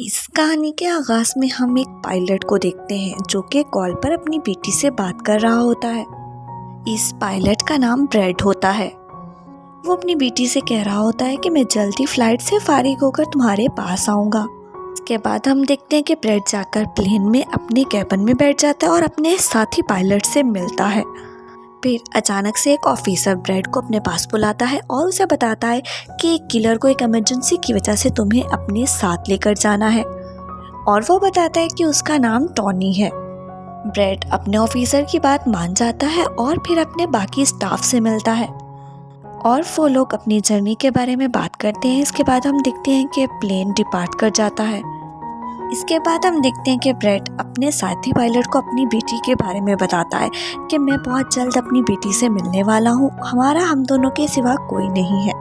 इस कहानी के आगाज में हम एक पायलट को देखते हैं जो कि कॉल पर अपनी बेटी से बात कर रहा होता है। इस पायलट का नाम ब्रेड होता है। वो अपनी बेटी से कह रहा होता है कि मैं जल्दी फ्लाइट से फारिग होकर तुम्हारे पास आऊँगा। इसके बाद हम देखते हैं कि ब्रेड जाकर प्लेन में अपने कैबिन में बैठ जाता है और अपने साथी पायलट से मिलता है। फिर अचानक से एक ऑफिसर ब्रेड को अपने पास बुलाता है और उसे बताता है कि एक किलर को एक इमरजेंसी की वजह से तुम्हें अपने साथ लेकर जाना है, और वो बताता है कि उसका नाम टॉनी है। ब्रेड अपने ऑफिसर की बात मान जाता है और फिर अपने बाकी स्टाफ से मिलता है और वो लोग अपनी जर्नी के बारे में बात करते हैं। इसके बाद हम देखते हैं कि प्लेन डिपार्ट कर जाता है। इसके बाद हम देखते हैं कि ब्रेड अपने साथी पायलट को अपनी बेटी के बारे में बताता है कि मैं बहुत जल्द अपनी बेटी से मिलने वाला हूँ, हमारा हम दोनों के सिवा कोई नहीं है।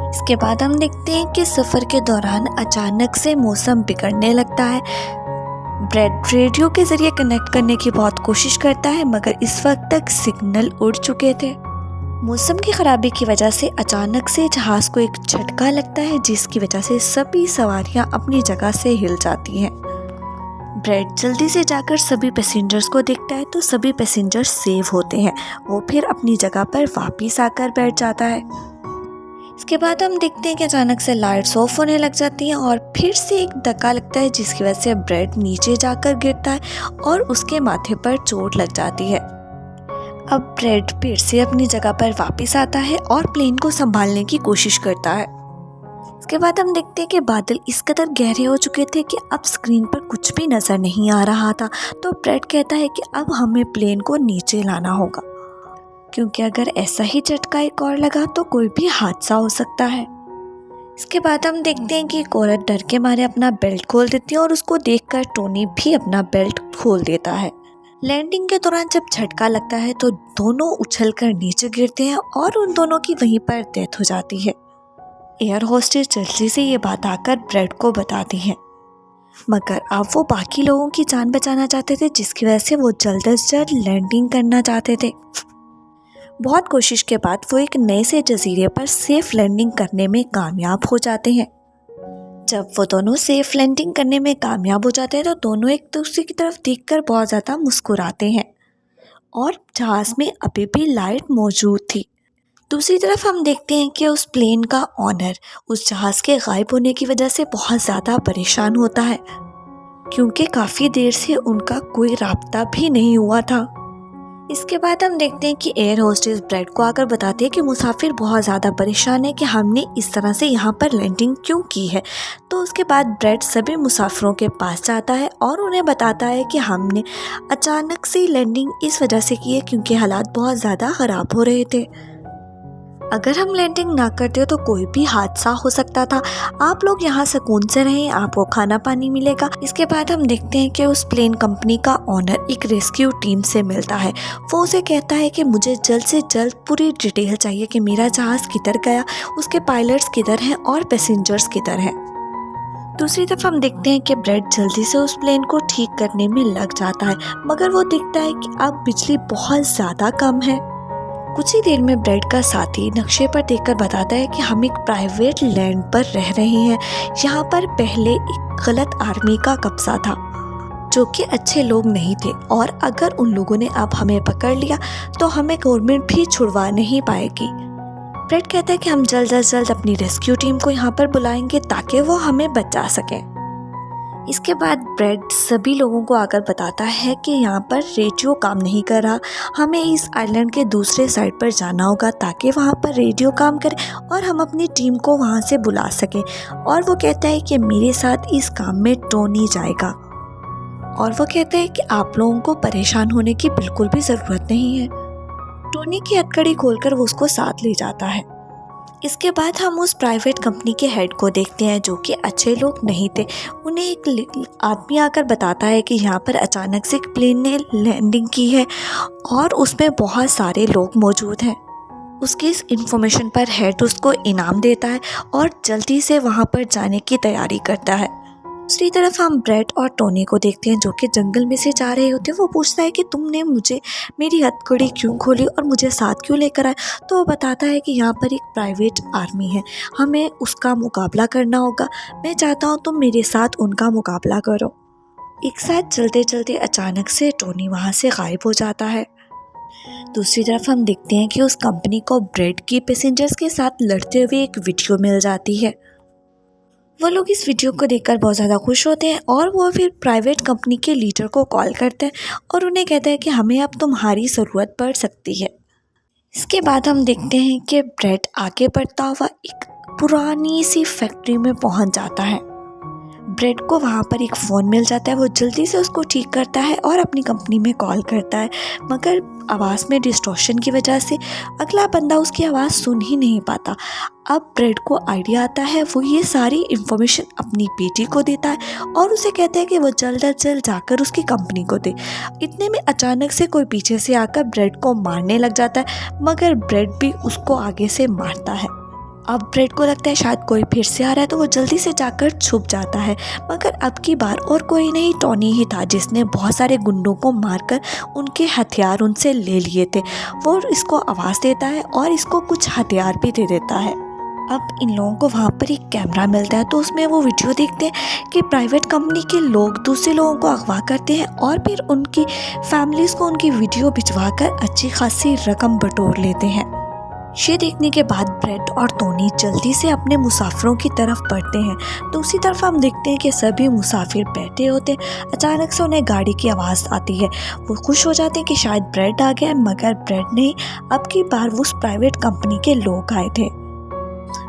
इसके बाद हम देखते हैं कि सफ़र के दौरान अचानक से मौसम बिगड़ने लगता है। ब्रेड रेडियो के ज़रिए कनेक्ट करने की बहुत कोशिश करता है, मगर इस वक्त तक सिग्नल उड़ चुके थे। मौसम की खराबी की वजह से अचानक से जहाज़ को एक झटका लगता है, जिसकी वजह से सभी सवारियां अपनी जगह से हिल जाती हैं। ब्रेड जल्दी से जाकर सभी पैसेंजर्स को देखता है तो सभी पैसेंजर्स सेव होते हैं। वो फिर अपनी जगह पर वापस आकर बैठ जाता है। इसके बाद हम देखते हैं कि अचानक से लाइट्स ऑफ होने लग जाती हैं और फिर से एक धक्का लगता है, जिसकी वजह से ब्रेड नीचे जाकर गिरता है और उसके माथे पर चोट लग जाती है। अब ब्रेड फिर से अपनी जगह पर वापस आता है और प्लेन को संभालने की कोशिश करता है। इसके बाद हम देखते हैं कि बादल इस कदर गहरे हो चुके थे कि अब स्क्रीन पर कुछ भी नज़र नहीं आ रहा था। तो ब्रेड कहता है कि अब हमें प्लेन को नीचे लाना होगा, क्योंकि अगर ऐसा ही झटका एक और लगा तो कोई भी हादसा हो सकता है। इसके बाद हम देखते हैं कि एक औरत डर के मारे अपना बेल्ट खोल देती है और उसको देखकर टोनी भी अपना बेल्ट खोल देता है। लैंडिंग के दौरान जब झटका लगता है तो दोनों उछलकर नीचे गिरते हैं और उन दोनों की वहीं पर डेथ हो जाती है। एयर होस्टेस जल्दी से ये बात आकर ब्रेड को बताती है, मगर अब वो बाकी लोगों की जान बचाना चाहते थे, जिसकी वजह से वो जल्द से जल्द लैंडिंग करना चाहते थे। बहुत कोशिश के बाद वो एक नए से जजीरे पर सेफ लैंडिंग करने में कामयाब हो जाते हैं। जब वो दोनों सेफ लैंडिंग करने में कामयाब हो जाते हैं तो दोनों एक दूसरे की तरफ देखकर बहुत ज़्यादा मुस्कुराते हैं और जहाज़ में अभी भी लाइट मौजूद थी। दूसरी तरफ हम देखते हैं कि उस प्लेन का ऑनर उस जहाज़ के गायब होने की वजह से बहुत ज़्यादा परेशान होता है, क्योंकि काफ़ी देर से उनका कोई राब्ता भी नहीं हुआ था। इसके बाद हम देखते हैं कि एयर होस्टेस ब्रेड को आकर बताती है कि मुसाफिर बहुत ज़्यादा परेशान है कि हमने इस तरह से यहाँ पर लैंडिंग क्यों की है। तो उसके बाद ब्रेड सभी मुसाफिरों के पास जाता है और उन्हें बताता है कि हमने अचानक से लैंडिंग इस वजह से की है क्योंकि हालात बहुत ज़्यादा ख़राब हो रहे थे। अगर हम लैंडिंग ना करते तो कोई भी हादसा हो सकता था। आप लोग यहाँ सुकून से रहें, आपको खाना पानी मिलेगा। इसके बाद हम देखते हैं कि उस प्लेन कंपनी का ओनर एक रेस्क्यू टीम से मिलता है। वो उसे कहता है कि मुझे जल्द से जल्द पूरी डिटेल चाहिए कि मेरा जहाज़ किधर गया, उसके पायलट्स किधर हैं और पैसेंजर्स किधर हैं। दूसरी तरफ हम देखते हैं कि ब्रेड जल्दी से उस प्लेन को ठीक करने में लग जाता है, मगर वो देखता है कि अब बिजली बहुत ज़्यादा कम है। कुछ ही देर में ब्रेड का साथी नक्शे पर देखकर बताता है कि हम एक प्राइवेट लैंड पर रह रहे हैं। यहाँ पर पहले एक गलत आर्मी का कब्जा था, जो कि अच्छे लोग नहीं थे, और अगर उन लोगों ने अब हमें पकड़ लिया तो हमें गवर्नमेंट भी छुड़वा नहीं पाएगी। ब्रेड कहता है कि हम जल्द से जल्द अपनी रेस्क्यू टीम को यहाँ पर बुलाएंगे ताकि वो हमें बचा सकें। इसके बाद ब्रेड सभी लोगों को आकर बताता है कि यहाँ पर रेडियो काम नहीं कर रहा, हमें इस आइलैंड के दूसरे साइड पर जाना होगा ताकि वहाँ पर रेडियो काम करे और हम अपनी टीम को वहाँ से बुला सकें। और वो कहता है कि मेरे साथ इस काम में टोनी जाएगा, और वो कहते हैं कि आप लोगों को परेशान होने की बिल्कुल भी ज़रूरत नहीं है। टोनी की हथकड़ी खोलकर वो उसको साथ ले जाता है। इसके बाद हम उस प्राइवेट कंपनी के हेड को देखते हैं, जो कि अच्छे लोग नहीं थे। उन्हें एक आदमी आकर बताता है कि यहाँ पर अचानक से एक प्लेन ने लैंडिंग की है और उसमें बहुत सारे लोग मौजूद हैं। उसकी इस इन्फॉर्मेशन पर हेड उसको इनाम देता है और जल्दी से वहाँ पर जाने की तैयारी करता है। दूसरी तरफ हम ब्रेड और टोनी को देखते हैं जो कि जंगल में से जा रहे होते हैं। वो पूछता है कि तुमने मुझे मेरी हथकड़ी क्यों खोली और मुझे साथ क्यों लेकर आए। तो वो बताता है कि यहाँ पर एक प्राइवेट आर्मी है, हमें उसका मुकाबला करना होगा, मैं चाहता हूँ तुम मेरे साथ उनका मुकाबला करो। एक साथ चलते चलते अचानक से टोनी वहाँ से गायब हो जाता है। दूसरी तरफ हम देखते हैं कि उस कंपनी को ब्रेड की पैसेंजर्स के साथ लड़ते हुए एक वीडियो मिल जाती है। वो लोग इस वीडियो को देखकर बहुत ज़्यादा खुश होते हैं और वो फिर प्राइवेट कंपनी के लीडर को कॉल करते हैं और उन्हें कहते हैं कि हमें अब तुम्हारी ज़रूरत पड़ सकती है। इसके बाद हम देखते हैं कि ब्रेड आगे बढ़ता हुआ एक पुरानी सी फैक्ट्री में पहुंच जाता है। ब्रेड को वहाँ पर एक फ़ोन मिल जाता है। वो जल्दी से उसको ठीक करता है और अपनी कंपनी में कॉल करता है, मगर आवाज़ में डिस्टॉर्शन की वजह से अगला बंदा उसकी आवाज़ सुन ही नहीं पाता। अब ब्रेड को आइडिया आता है, वो ये सारी इन्फॉर्मेशन अपनी बेटी को देता है और उसे कहता है कि वो जल्द अज जल्द जाकर उसकी कंपनी को दे। इतने में अचानक से कोई पीछे से आकर ब्रेड को मारने लग जाता है, मगर ब्रेड भी उसको आगे से मारता है। अब ब्रेड को लगता है शायद कोई फिर से आ रहा है, तो वो जल्दी से जाकर छुप जाता है, मगर अब की बार और कोई नहीं टोनी ही था जिसने बहुत सारे गुंडों को मारकर उनके हथियार उनसे ले लिए थे। वो इसको आवाज़ देता है और इसको कुछ हथियार भी दे देता है। अब इन लोगों को वहाँ पर एक कैमरा मिलता है, तो उसमें वो वीडियो देखते हैं कि प्राइवेट कंपनी के लोग दूसरे लोगों को अगवा करते हैं और फिर उनकी फैमिलीज़ को उनकी वीडियो भिजवा कर अच्छी खासी रकम बटोर लेते हैं। ये देखने के बाद ब्रेड और टोनी जल्दी से अपने मुसाफिरों की तरफ बढ़ते हैं। दूसरी तरफ हम देखते हैं कि सभी मुसाफिर बैठे होते हैं। अचानक से उन्हें गाड़ी की आवाज़ आती है। वो खुश हो जाते हैं कि शायद ब्रेड आ गया, मगर ब्रेड नहीं, अब की बार उस प्राइवेट कंपनी के लोग आए थे।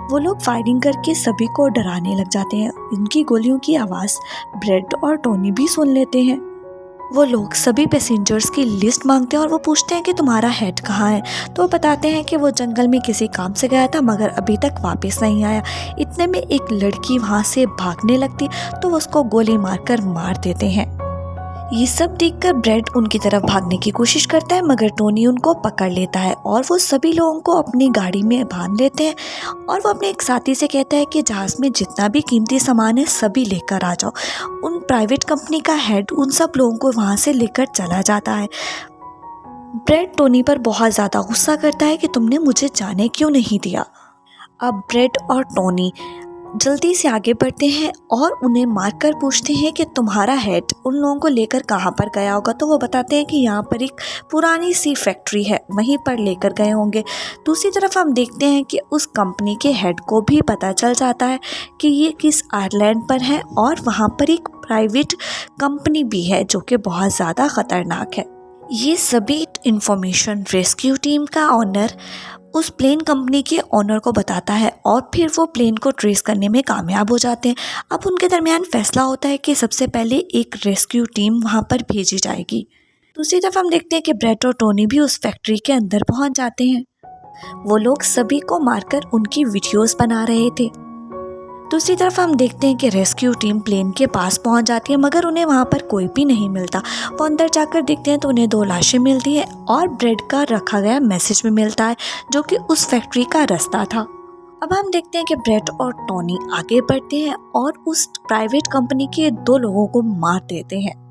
वो लोग फायरिंग करके सभी को डराने लग जाते हैं। इनकी गोलियों की आवाज़ ब्रेड और टोनी भी सुन लेते हैं। वो लोग सभी पैसेंजर्स की लिस्ट मांगते हैं और वो पूछते हैं कि तुम्हारा हेड कहाँ है। तो वो बताते हैं कि वो जंगल में किसी काम से गया था, मगर अभी तक वापस नहीं आया। इतने में एक लड़की वहाँ से भागने लगती, तो वो उसको गोली मारकर मार देते हैं। ये सब देखकर ब्रेड उनकी तरफ भागने की कोशिश करता है, मगर टोनी उनको पकड़ लेता है और वो सभी लोगों को अपनी गाड़ी में बांध लेते हैं। और वो अपने एक साथी से कहता है कि जहाज़ में जितना भी कीमती सामान है सभी लेकर आ जाओ। उन प्राइवेट कंपनी का हेड उन सब लोगों को वहाँ से लेकर चला जाता है। ब्रेड टोनी पर बहुत ज़्यादा गुस्सा करता है कि तुमने मुझे जाने क्यों नहीं दिया। अब ब्रेड और टोनी जल्दी से आगे बढ़ते हैं और उन्हें मारकर पूछते हैं कि तुम्हारा हेड उन लोगों को लेकर कहाँ पर गया होगा। तो वो बताते हैं कि यहाँ पर एक पुरानी सी फैक्ट्री है, वहीं पर लेकर गए होंगे। दूसरी तरफ हम देखते हैं कि उस कंपनी के हेड को भी पता चल जाता है कि ये किस आइलैंड पर है और वहाँ पर एक प्राइवेट कंपनी भी है जो कि बहुत ज़्यादा ख़तरनाक है। ये सभी इंफॉर्मेशन रेस्क्यू टीम का ऑनर उस प्लेन कंपनी के ऑनर को बताता है और फिर वो प्लेन को ट्रेस करने में कामयाब हो जाते हैं। अब उनके दरमियान फैसला होता है कि सबसे पहले एक रेस्क्यू टीम वहाँ पर भेजी जाएगी। दूसरी तरफ हम देखते हैं कि ब्रेड और टोनी भी उस फैक्ट्री के अंदर पहुँच जाते हैं। वो लोग सभी को मारकर उनकी वीडियोस बना रहे थे। दूसरी तरफ हम देखते हैं कि रेस्क्यू टीम प्लेन के पास पहुंच जाती है, मगर उन्हें वहां पर कोई भी नहीं मिलता। वो अंदर जाकर देखते हैं तो उन्हें 2 लाशें मिलती हैं और ब्रेड का रखा गया मैसेज भी मिलता है जो कि उस फैक्ट्री का रास्ता था। अब हम देखते हैं कि ब्रेड और टोनी आगे बढ़ते हैं और उस प्राइवेट कंपनी के 2 लोगों को मार देते हैं।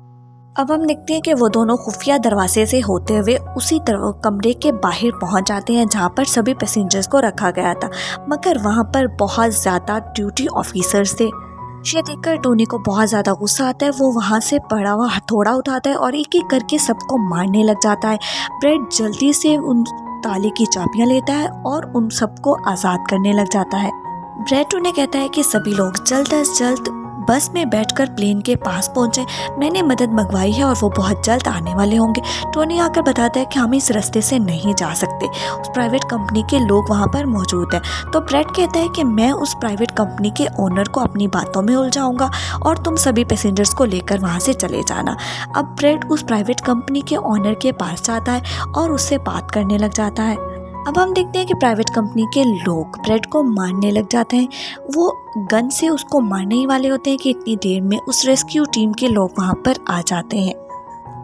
अब हम देखते हैं कि वो दोनों खुफिया दरवाजे से होते हुए उसी तरह कमरे के बाहर पहुंच जाते हैं जहां पर सभी पैसेंजर्स को रखा गया था, मगर वहां पर बहुत ज़्यादा ड्यूटी ऑफिसर्स थे। ये देखकर टोनी को बहुत ज़्यादा गुस्सा आता है। वो वहां से पड़ा हुआ हथौड़ा उठाता है और एक एक करके सबको मारने लग जाता है। ब्रेड जल्दी से उन ताले की चाबियां लेता है और उन सबको आज़ाद करने लग जाता है। ब्रेड उन्हें कहता है कि सभी लोग जल्द से जल्द बस में बैठकर प्लेन के पास पहुंचे। मैंने मदद मंगवाई है और वो बहुत जल्द आने वाले होंगे। टोनी आकर बताता है कि हम इस रास्ते से नहीं जा सकते, उस प्राइवेट कंपनी के लोग वहां पर मौजूद हैं। तो ब्रेड कहता है कि मैं उस प्राइवेट कंपनी के ओनर को अपनी बातों में उलझाऊंगा और तुम सभी पैसेंजर्स को लेकर वहां से चले जाना। अब ब्रेड उस प्राइवेट कंपनी के ओनर के पास जाता है और उससे बात करने लग जाता है। अब हम देखते हैं कि प्राइवेट कंपनी के लोग ब्रेड को मारने लग जाते हैं। वो गन से उसको मारने ही वाले होते हैं कि इतनी देर में उस रेस्क्यू टीम के लोग वहां पर आ जाते हैं।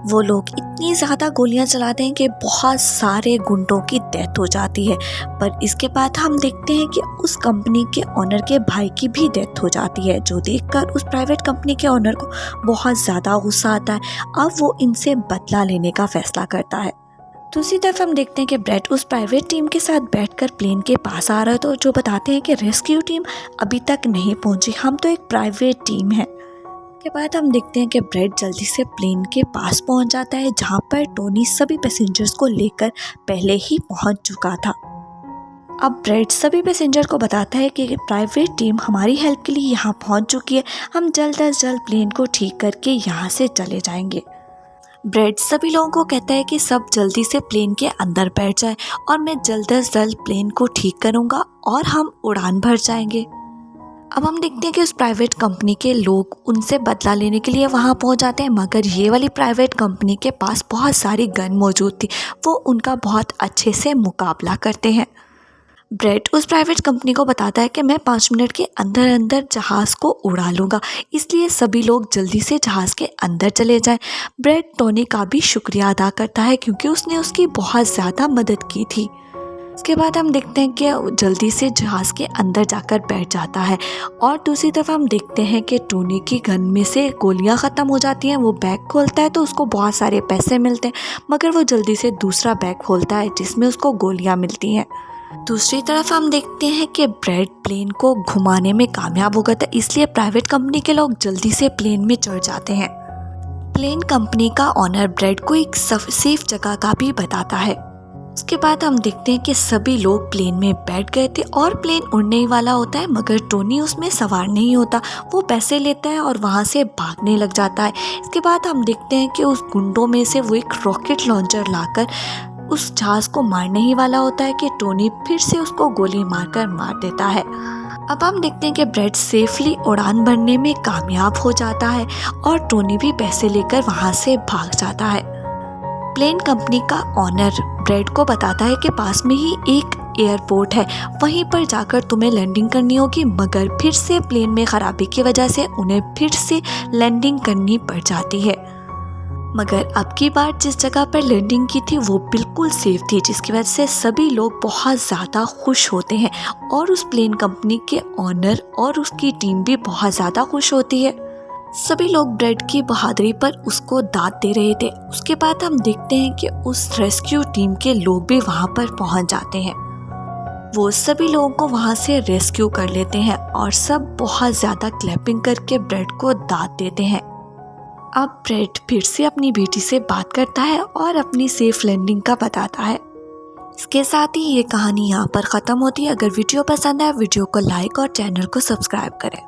वो लोग इतनी ज़्यादा गोलियां चलाते हैं कि बहुत सारे गुंडों की डेथ हो जाती है। पर इसके बाद हम देखते हैं कि उस कंपनी के ओनर के भाई की भी डेथ हो जाती है, जो देखकर उस प्राइवेट कंपनी के ओनर को बहुत ज़्यादा गुस्सा आता है। अब वो इनसे बदला लेने का फैसला करता है। दूसरी तरफ हम देखते हैं कि ब्रेड उस प्राइवेट टीम के साथ बैठकर प्लेन के पास आ रहा है, तो जो बताते हैं कि रेस्क्यू टीम अभी तक नहीं पहुंची, हम तो एक प्राइवेट टीम है। के बाद हम देखते हैं कि ब्रेड जल्दी से प्लेन के पास पहुंच जाता है, जहां पर टोनी सभी पैसेंजर्स को लेकर पहले ही पहुंच चुका था। अब ब्रेड सभी पैसेंजर को बताता है कि प्राइवेट टीम हमारी हेल्प के लिए यहाँ पहुंच चुकी है, हम जल्द अज जल्द प्लेन को ठीक करके यहाँ से चले जाएंगे। ब्रेड सभी लोगों को कहता है कि सब जल्दी से प्लेन के अंदर बैठ जाए और मैं जल्द अज जल्द प्लेन को ठीक करूँगा और हम उड़ान भर जाएंगे। अब हम देखते हैं कि उस प्राइवेट कंपनी के लोग उनसे बदला लेने के लिए वहां पहुंच जाते हैं, मगर ये वाली प्राइवेट कंपनी के पास बहुत सारी गन मौजूद थी, वो उनका बहुत अच्छे से मुकाबला करते हैं। ब्रेड उस प्राइवेट कंपनी को बताता है कि मैं 5 मिनट के अंदर अंदर जहाज़ को उड़ा लूँगा, इसलिए सभी लोग जल्दी से जहाज़ के अंदर चले जाएं। ब्रेड टोनी का भी शुक्रिया अदा करता है क्योंकि उसने उसकी बहुत ज़्यादा मदद की थी। इसके बाद हम देखते हैं कि जल्दी से जहाज़ के अंदर जाकर बैठ जाता है और दूसरी तरफ हम देखते हैं कि टोनी की गन में से गोलियां ख़त्म हो जाती हैं। वो बैग खोलता है तो उसको बहुत सारे पैसे मिलते हैं, मगर वो जल्दी से दूसरा बैग खोलता है जिसमें उसको गोलियां मिलती हैं। दूसरी तरफ हम देखते हैं कि ब्रेड प्लेन को घुमाने में कामयाब हो गया था, इसलिए प्राइवेट कंपनी के लोग जल्दी से प्लेन में चढ़ जाते हैं। प्लेन कंपनी का ऑनर ब्रेड को एक सेफ जगह का भी बताता है। उसके बाद हम देखते हैं कि सभी लोग प्लेन में बैठ गए थे और प्लेन उड़ने ही वाला होता है, मगर टोनी उसमें सवार नहीं होता। वो पैसे लेता है और वहाँ से भागने लग जाता है। इसके बाद हम देखते हैं कि उस गुंडों में से वो एक रॉकेट लॉन्चर लाकर उस जहाज को मारने ही वाला होता है कि टोनी फिर से उसको गोली मारकर मार देता है। अब हम देखते हैं कि ब्रेड सेफली उड़ान भरने में कामयाब हो जाता है और टोनी भी पैसे लेकर वहाँ से भाग जाता है। प्लेन कंपनी का ऑनर ब्रेड को बताता है कि पास में ही एक एयरपोर्ट है, वहीं पर जाकर तुम्हें लैंडिंग करनी होगी, मगर फिर से प्लेन में खराबी की वजह से उन्हें फिर से लैंडिंग करनी पड़ जाती है। मगर अब की बार जिस जगह पर लैंडिंग की थी वो बिल्कुल सेफ थी, जिसकी वजह से सभी लोग बहुत ज़्यादा खुश होते हैं और उस प्लेन कंपनी के ऑनर और उसकी टीम भी बहुत ज़्यादा खुश होती है। सभी लोग ब्रेड की बहादुरी पर उसको दाद दे रहे थे। उसके बाद हम देखते हैं कि उस रेस्क्यू टीम के लोग भी वहां पर पहुंच जाते हैं। वो सभी लोगों को वहां से रेस्क्यू कर लेते हैं और सब बहुत ज़्यादा क्लैपिंग करके ब्रेड को दाद देते हैं। अब ब्रेड फिर से अपनी बेटी से बात करता है और अपनी सेफ लैंडिंग का बताता है। इसके साथ ही ये कहानी यहाँ पर ख़त्म होती है। अगर वीडियो पसंद आए वीडियो को लाइक और चैनल को सब्सक्राइब करें।